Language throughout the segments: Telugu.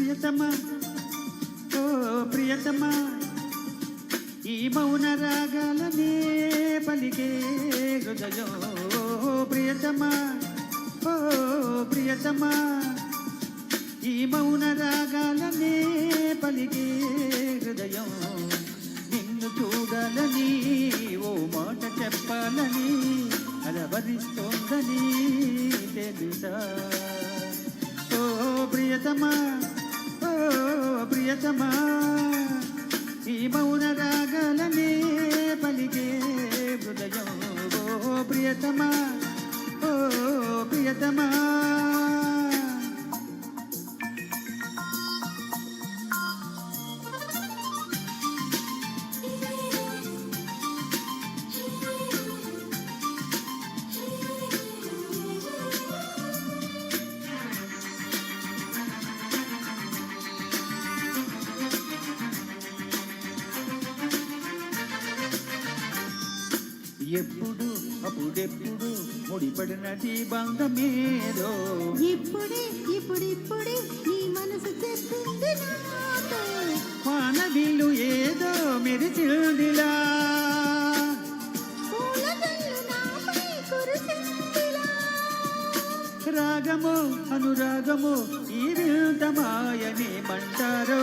ప్రియతమా ఓ ప్రియతమా ఈ మౌన రాగాలనే పలికే హృదయం ప్రియతమా ఓ ప్రియతమా ఈ మౌన రాగాలనే పలికే హృదయం నిన్ను చూడాలని ఓ మాట చెప్పాలని అలవరిస్తోందని తెలుసా ఓ ప్రియతమా ఓ ప్రియతమా ఈ మౌన రాగాలనే పలికే హృదయం ఓ ప్రియతమా ఓ ప్రియతమా ఎప్పుడు అప్పుడెప్పుడు ముడిపడినది బంధమేదో ఇప్పుడిప్పుడే నీ మనసు చెప్తుంది నాతో వానవిల్లు ఏదో మెరిచిందిలా పూలజల్లు నాపై కురిసిందిలా రాగము అనురాగము ఈ వింత మాయనే మంటారో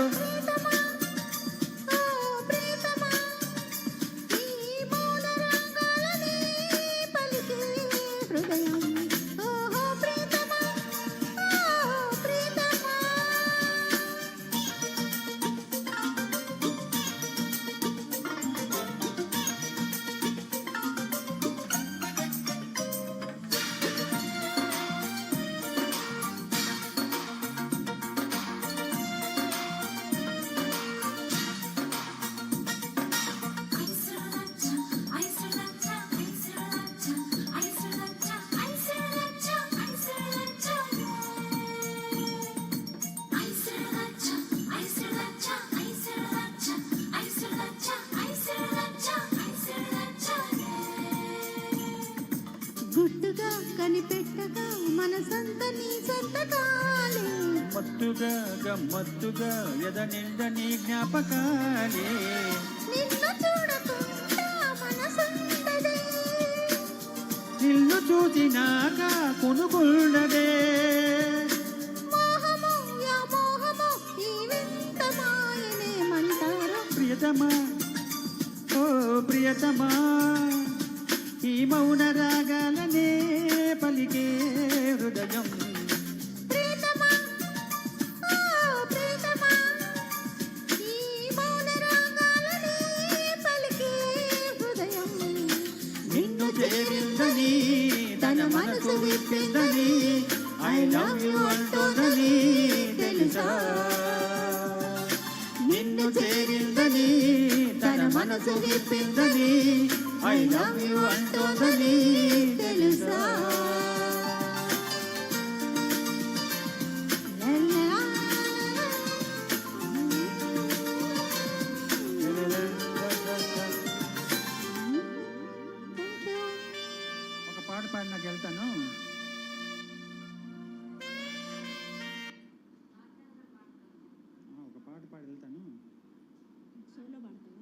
గుట్టుగా కనిపెట్టగా మనసంత నీ సంతకాలే మత్తుగా గమ్మత్తుగా ఎద నిండ నీ జ్ఞాపకాలే నిన్ను చూడకుండా మనసుండదే నిన్ను చూసినాక కొనుగొన్నదే మోహము యా మోహము ఈ వింత మాయనే మంటారు ప్రియతమా ఓ ప్రియతమా ఈ మౌన రాగాలనే పలికే హృదయం ప్రియతమా ఓ ప్రియతమా ఈ మౌన రాగాలనే పలికే హృదయం నిన్ను చేరిందని తన మనసు విప్పిందని ఐ లవ్ యు అంటోందని తెలుసా నిన్ను చేరిందని తన మనసు విప్పిందని ఐ లవ్ యు అంటోందని తెలుసా ఒక పాట పాడి నాకు వెళ్తాను ఒక పాట పాడి వెళ్తాను సోలో పాడతావా